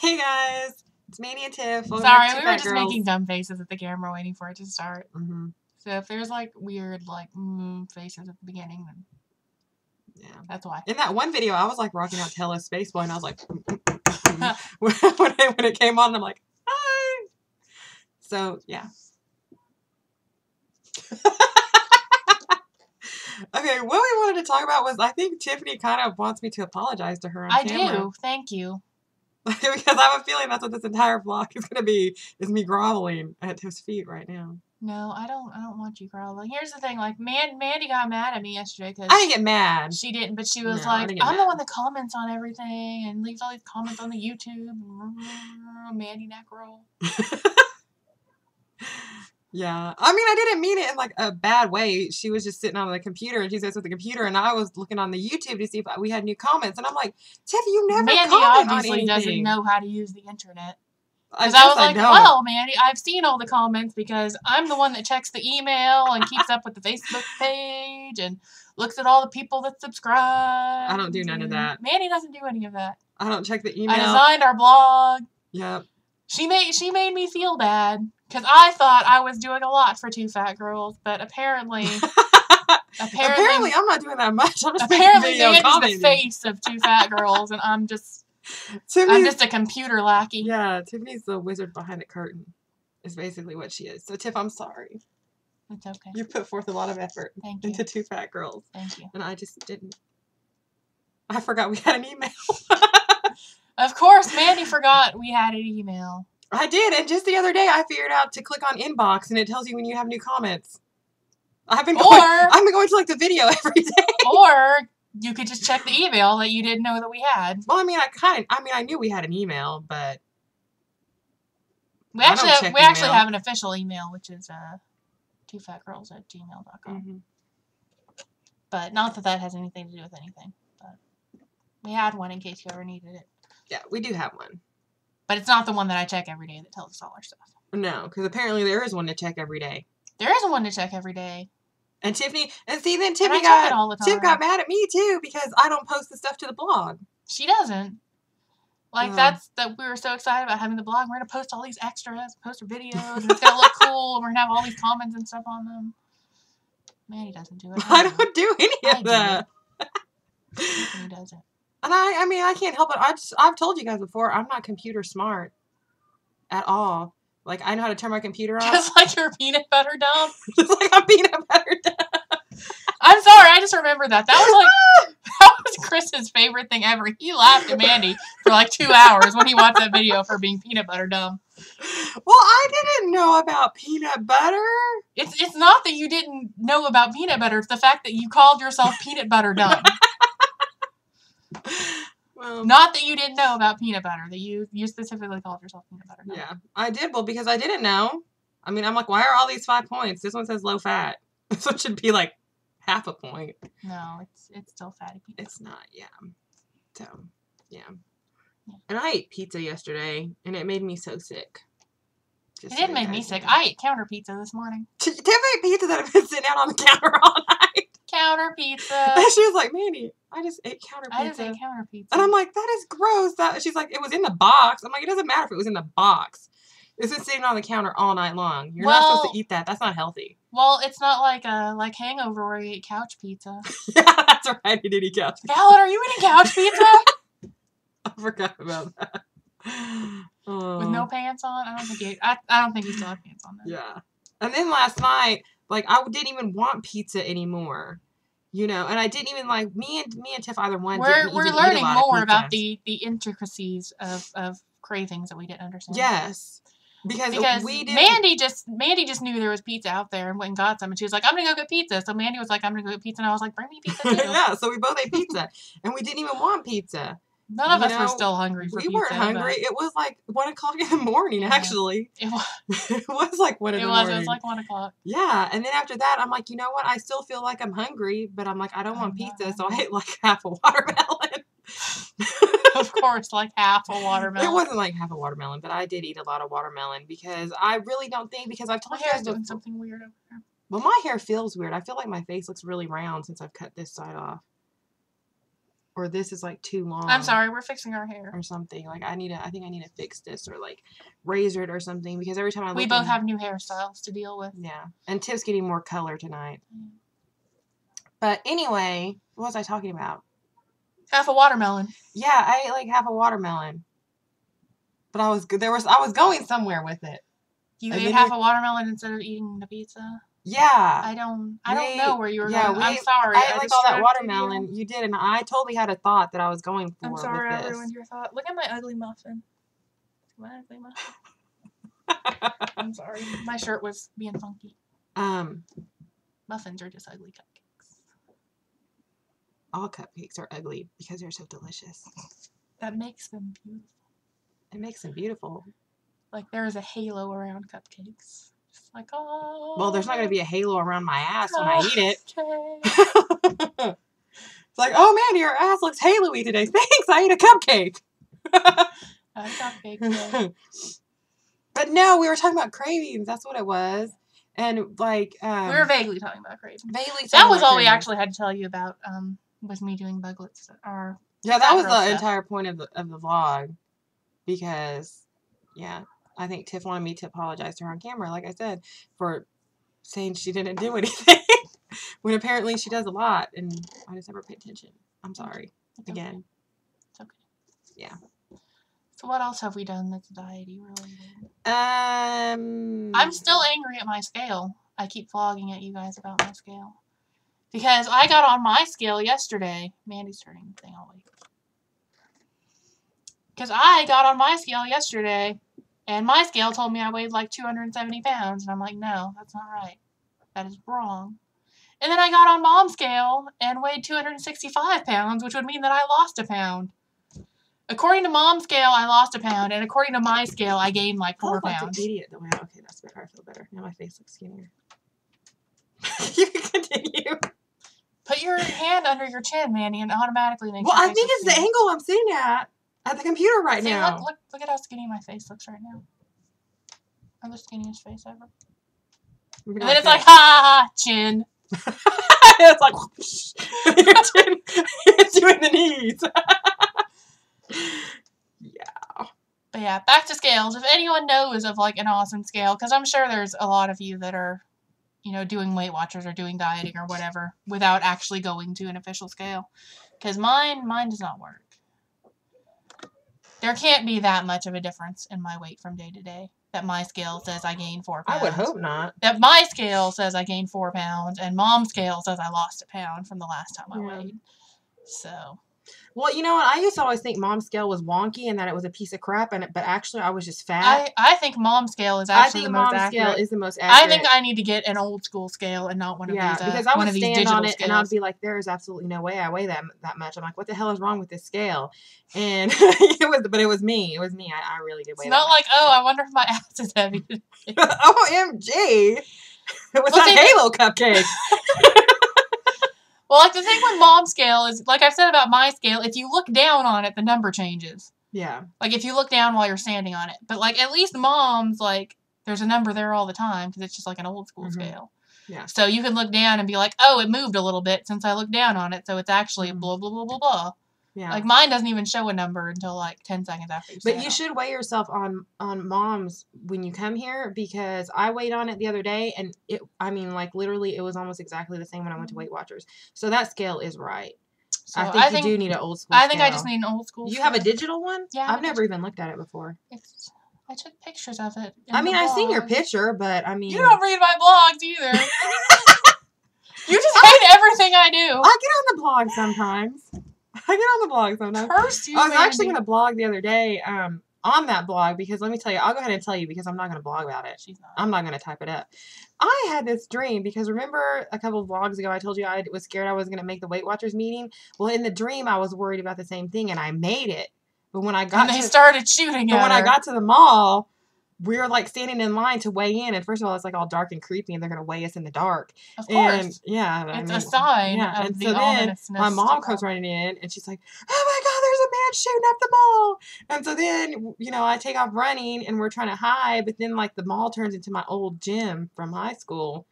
Hey guys, it's Mandy and Tiff. Sorry, we were just making dumb faces at the camera waiting for it to start. Mm-hmm. So if there's like weird faces at the beginning, then yeah, that's why. In that one video, I was like rocking out to Hello Space Boy, and I was like, when it came on, I'm like, hi. So yeah. Okay, what we wanted to talk about was I think Tiffany kind of wants me to apologize to her on camera. I do. Thank you. Because I have a feeling that's what this entire vlog is going to be, is me groveling at Tiff's feet right now. No, I don't want you groveling. Here's the thing, like, Mandy got mad at me yesterday because I didn't get mad. She didn't, but she was like, I'm the one that comments on everything and leaves all these comments on the YouTube. Mandy neck roll. Yeah. I mean, I didn't mean it in like a bad way. She was just sitting on the computer and she says with the computer and I was looking on the YouTube to see if we had new comments. And I'm like, Tiff, you never comment on anything. Mandy obviously doesn't know how to use the internet. Because I was like, well, Mandy, I've seen all the comments because I'm the one that checks the email and keeps up with the Facebook page and looks at all the people that subscribe. I don't do none of that. Mandy doesn't do any of that. I don't check the email. I designed our blog. Yep. She made me feel bad because I thought I was doing a lot for Two Fat Girls, but apparently I'm not doing that much. I'm just apparently Mandy's the face of Two Fat Girls, and I'm just a computer lackey. Yeah, Tiffany's the wizard behind the curtain. Is basically what she is. So Tiff, I'm sorry. It's okay. You put forth a lot of effort into Two Fat Girls. Thank you. And I just didn't. I forgot we had an email. Of course, Mandy forgot we had an email. I did, and just the other day I figured out to click on inbox and it tells you when you have new comments. I've been going to like the video every day. Or you could just check the email that you didn't know that we had. Well, I mean, I knew we had an email, but we actually have an official email, which is twofatgirls@gmail.com. Mm-hmm. But not that has anything to do with anything. But we had one in case you ever needed it. Yeah, we do have one. But it's not the one that I check every day that tells us all our stuff. No, because apparently there is one to check every day. There is one to check every day. And Tiff got mad at me too because I don't post the stuff to the blog. She doesn't. Like we were so excited about having the blog. We're gonna post all these extras, post our videos, and it's gonna look cool, and we're gonna have all these comments and stuff on them. Mandy doesn't do it. I don't do any of that. He doesn't. And I mean, I can't help it. I've told you guys before, I'm not computer smart at all. Like, I know how to turn my computer off. Just like your peanut butter dump? Just like I'm peanut butter dump. I'm sorry, I just remembered that. That was Chris's favorite thing ever. He laughed at Mandy for like 2 hours when he watched that video for being peanut butter dumb. Well, I didn't know about peanut butter. It's not that you didn't know about peanut butter. It's the fact that you called yourself peanut butter dumb. Well, not that you didn't know about peanut butter. That you specifically called yourself peanut butter dumb. Yeah, I did. Well, because I didn't know. I mean, I'm like, why are all these 5 points? This one says low fat. This one should be like half a point. No, it's still fatty pizza. It's not, yeah. So, yeah. And I ate pizza yesterday, and it made me so sick. It did make me sick. I ate counter pizza this morning. Tiff ate pizza that had been sitting out on the counter all night. Counter pizza. And she was like, Mandy, I just ate counter pizza. And I'm like, that is gross. She's like, it was in the box. I'm like, it doesn't matter if it was in the box. It's been sitting on the counter all night long. You're not supposed to eat that. That's not healthy. Well, it's not like Hangover where you eat couch pizza. Yeah, that's right. You did eat couch pizza. Ballard, are you eating couch pizza? I forgot about that. With no pants on? I don't think he still had pants on then. Yeah. And then last night, like, I didn't even want pizza anymore. You know, and I didn't even like me and Tiff either one. We're learning more about the intricacies of cravings that we didn't understand. Yes. Because Mandy just knew there was pizza out there and went and got some, and she was like, I'm gonna go get pizza. So Mandy was like, I'm gonna go get pizza, and I was like, bring me pizza too. Yeah, so we both ate pizza. And we didn't even want pizza. None of us were still hungry for pizza. We weren't hungry. It was like 1 o'clock in the morning, actually. It was. It was like 1 in the morning. It was like 1 o'clock. Yeah, and then after that, I'm like, you know what? I still feel like I'm hungry, but I'm like, I don't want pizza, so I ate like half a watermelon. Of course, like half a watermelon. It wasn't like half a watermelon, but I did eat a lot of watermelon because I really don't think, because I've told you guys doing something weird over here. Well, my hair feels weird. I feel like my face looks really round since I've cut this side off. or this is like too long. I'm sorry, we're fixing our hair. Or something. Like, I think I need to fix this or like razor it or something because every time we both have new hairstyles to deal with. Yeah. And Tiff's getting more color tonight. But anyway, what was I talking about? Half a watermelon. Yeah, I ate like half a watermelon. But I was going somewhere with it. You ate half a watermelon instead of eating the pizza? Yeah. I don't know where you were going. I'm sorry. I like all that watermelon. You did, and I totally had a thought that I was going for. I'm sorry, I ruined your thought. Look at my ugly muffin. My ugly muffin. I'm sorry. My shirt was being funky. Muffins are just ugly cupcakes. All cupcakes are ugly because they're so delicious. That makes them beautiful. It makes them beautiful. Like there is a halo around cupcakes. Just like, oh. Well, there's not going to be a halo around my ass when I eat it. It's like, oh, Mandy, your ass looks halo-y today. Thanks, I ate a cupcake. A cupcake. But no, we were talking about cravings. That's what it was. And like, we were vaguely talking about cravings. That was all we actually had to tell you about. Was me doing Bugglettes. Yeah, that was the entire point of the vlog. Because, yeah, I think Tiff wanted me to apologize to her on camera, like I said, for saying she didn't do anything. When apparently she does a lot, and I just never pay attention. I'm sorry. Again. It's okay. Yeah. So what else have we done that's diety related? I'm still angry at my scale. I keep vlogging at you guys about my scale. Because I got on my scale yesterday. Mandy's turning the thing all week. Because I got on my scale yesterday, and my scale told me I weighed like 270 pounds. And I'm like, no, that's not right. That is wrong. And then I got on Mom's scale and weighed 265 pounds, which would mean that I lost a pound. According to Mom's scale, I lost a pound, and according to my scale, I gained like 4 pounds. Idiot. Okay, that's better. I feel better. Now my face looks skinnier. You can continue. Put your hand under your chin, Mandy, and automatically make Well, I think it's the angle I'm sitting at the computer right now. Look at how skinny my face looks right now. I'm the skinniest face ever. And then it's like, ha, chin. It's like, whoosh. Your chin hits you in the knees. Yeah. But yeah, back to scales. If anyone knows of like an awesome scale, because I'm sure there's a lot of you that are, doing Weight Watchers or doing dieting or whatever without actually going to an official scale. Because mine does not work. There can't be that much of a difference in my weight from day to day. That my scale says I gained 4 pounds. I would hope not. That my scale says I gained 4 pounds, and Mom's scale says I lost a pound from the last time I weighed. So. Well, you know what? I used to always think Mom's scale was wonky and that it was a piece of crap, but actually I was just fat. I think Mom's scale is actually the most accurate. I think Mom's scale is the most accurate. I think I need to get an old school scale and not one of these because I would stand on it scales. And I'd be like, there is absolutely no way I weigh that much. I'm like, what the hell is wrong with this scale? And it was me. It was me. I really did weigh that much. It's not like, oh, I wonder if my ass is heavy. OMG. It was that Halo cupcake. Well, like, the thing with Mom's scale is, like I've said about my scale, if you look down on it, the number changes. Yeah. Like, if you look down while you're standing on it. But, like, at least Mom's, like, there's a number there all the time, because it's just, like, an old school scale. Yeah. So you can look down and be like, oh, it moved a little bit since I looked down on it, so it's actually blah, blah, blah, blah, blah. Yeah. Like, mine doesn't even show a number until, like, 10 seconds after you stand But you should weigh yourself on Mom's when you come here, because I weighed on it the other day, and literally, it was almost exactly the same when I went to Weight Watchers. So that scale is right. So I think you do need an old school scale. I think I just need an old school scale. You have a digital one? Yeah. I've never even looked at it before. I took pictures of it. I've seen your picture, but You don't read my blogs either. You just hate everything I do. I get on the blog sometimes. Curse you, I was actually going to blog the other day on that blog, because let me tell you, I'll go ahead and tell you, because I'm not going to blog about it. I'm not going to type it up. I had this dream, because remember a couple of vlogs ago I told you I was scared I wasn't going to make the Weight Watchers meeting? Well, in the dream I was worried about the same thing, and I made it. But when I got started shooting at her. When I got to the mall, we were like standing in line to weigh in, and first of all, it's like all dark and creepy, and they're gonna weigh us in the dark. Of course, and it's a sign. Yeah, of and the so then my mom comes running in, and she's like, "Oh my God, there's a man shooting up the mall!" And so then, I take off running, and we're trying to hide, but then like the mall turns into my old gym from high school,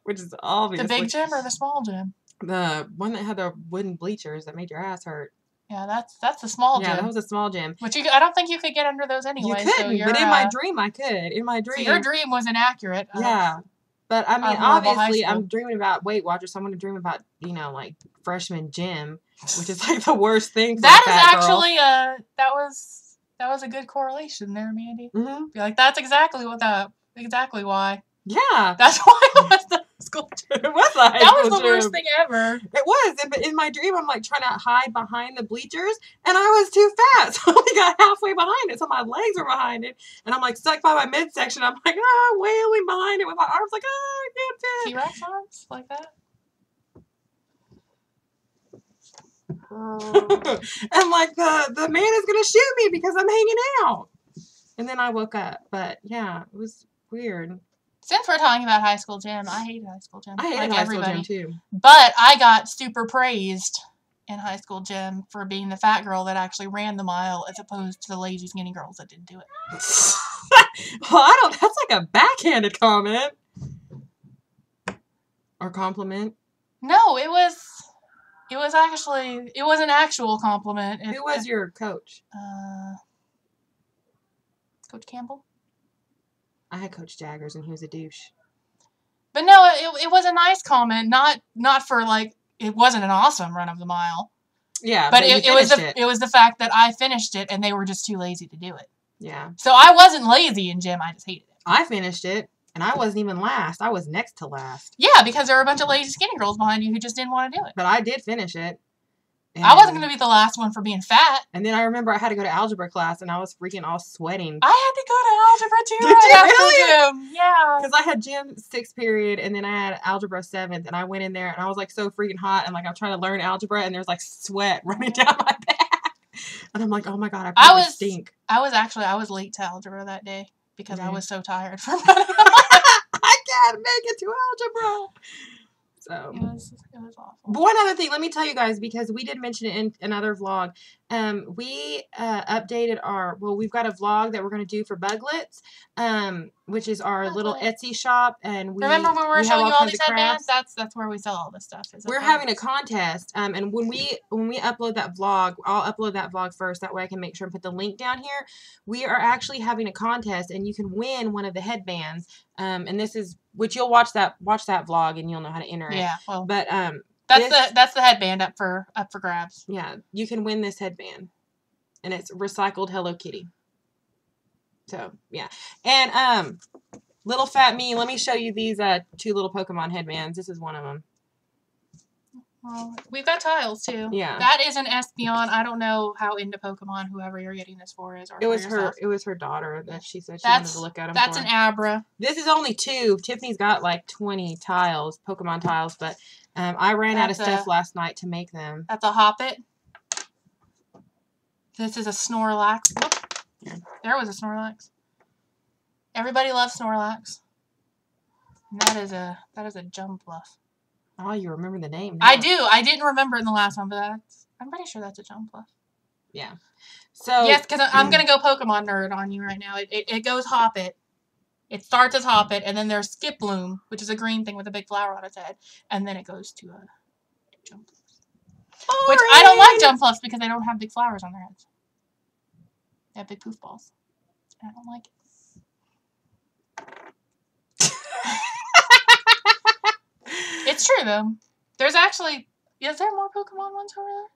which is obvious. The big gym or the small gym? The one that had the wooden bleachers that made your ass hurt. Yeah, that's a small gym. Yeah, that was a small gym. Which I don't think you could get under those anyway. You couldn't, but in my dream I could. In my dream. So your dream was inaccurate. Yeah. But I mean, obviously, I'm dreaming about Weight Watchers, so I'm going to dream about, you know, like freshman gym, which is like the worst thing for that a is fat actually girl. That was a good correlation there, Mandy. Mm-hmm. Be like, that's exactly why. Yeah. That's why it was the school gym. It was the high That school was the gym. worst thing ever. It was. But in my dream, I'm like trying to hide behind the bleachers, and I was too fat, so I only got halfway behind it. So my legs were behind it, and I'm like stuck by my midsection. I'm like, wailing behind it with my arms like, I can't fit. T-Rex arms like that. And like the man is gonna shoot me because I'm hanging out. And then I woke up. But yeah, it was weird. Since we're talking about high school gym, I hated high school gym. I hated high school gym too. But I got super praised in high school gym for being the fat girl that actually ran the mile as opposed to the lazy skinny girls that didn't do it. Well, that's like a backhanded comment. Or compliment. No, it was an actual compliment. Who was your coach? Coach Campbell. I had Coach Jaggers, and he was a douche. But no, it was a nice comment. Not for like it wasn't an awesome run of the mile. Yeah, but it was the fact that I finished it and they were just too lazy to do it. Yeah. So I wasn't lazy in gym. I just hated it. I finished it, and I wasn't even last. I was next to last. Yeah, because there were a bunch of lazy skinny girls behind you who just didn't want to do it. But I did finish it. I wasn't going to be the last one for being fat. And then I remember I had to go to algebra class, and I was freaking all sweating. I had to go to algebra too. Did you really? Gym. Yeah. Because I had gym 6th period, and then I had algebra 7th, and I went in there, and I was like so freaking hot, and like I'm trying to learn algebra, and there's like sweat running down my back, and I'm like, oh my god, I probably stink. I was late to algebra that day because I was so tired from running. I can't make it to algebra. So it was awful. But one other thing, let me tell you guys, because we did mention it in another vlog. We updated we've got a vlog that we're going to do for Bugglets, which is our little Etsy shop. And remember when we were showing you all these headbands? That's where we sell all this stuff. We're having a contest, and when we upload that vlog, I'll upload that vlog first. That way I can make sure and put the link down here. We are actually having a contest, and you can win one of the headbands. And this is, which you'll watch that vlog, and you'll know how to enter it. Yeah, well, but that's the headband up for grabs. Yeah, you can win this headband, and it's recycled Hello Kitty. So yeah, and little fat me. Let me show you these 2 little Pokemon headbands. This is one of them. Well, we've got tiles too. Yeah, that is an Espeon. I don't know how into Pokemon whoever you're getting this for is. Or it was her. It was her daughter that she said she wanted to look at them. That's an Abra. This is only 2. Tiffany's got like 20 tiles, Pokemon tiles, but I ran out of stuff last night to make them. That's a Hoppit. This is a Snorlax. Whoop. Yeah. There was a Snorlax. Everybody loves Snorlax. And that is a Jumpluff. Oh, you remember the name now. I do. I didn't remember it in the last one, but I'm pretty sure that's a Jumpluff. Yeah. So yes, because I'm going to go Pokemon nerd on you right now. It goes Hoppit. It starts as Hoppit, and then there's Skiploom, which is a green thing with a big flower on its head, and then it goes to Jumpluffs. Which I don't like Jumpluffs because they don't have big flowers on their heads. They have big poof balls. And I don't like it. It's true, though. There's actually... Is there more Pokemon ones over there?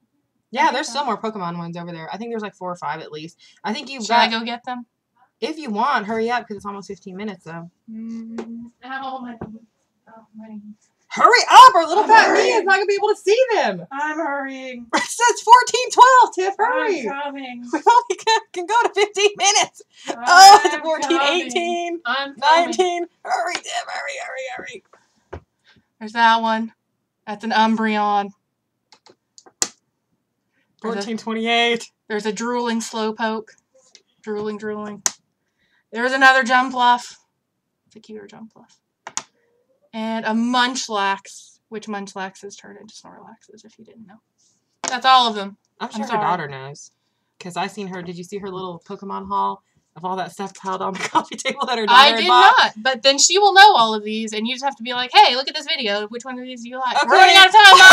Yeah, there's still more Pokemon ones over there. I think there's like 4 or 5 at least. I think Should I go get them? If you want, hurry up, because it's almost 15 minutes, though. Ow, my... Hurry up, or little fat me is not going to be able to see them. I'm hurrying. It says 14:12, Tiff, hurry. I'm coming. We only can go to 15 minutes. Oh, it's 14:18. I'm 19. Hurry, Tiff, hurry. There's that one. That's an Umbreon. 14:28. There's a drooling Slowpoke. Drooling. There's another Jumpluff. It's a cuter Jumpluff. And a Munchlax, which Munchlaxes turn into Snorlaxes, if you didn't know. That's all of them. I'm sure her daughter knows. Because I seen her. Did you see her little Pokemon haul? of all that stuff piled on the coffee table that her daughter I did not. But then she will know all of these, and you just have to be like, hey, look at this video. Which one of these do you like? Okay. We're running out of time, Mom.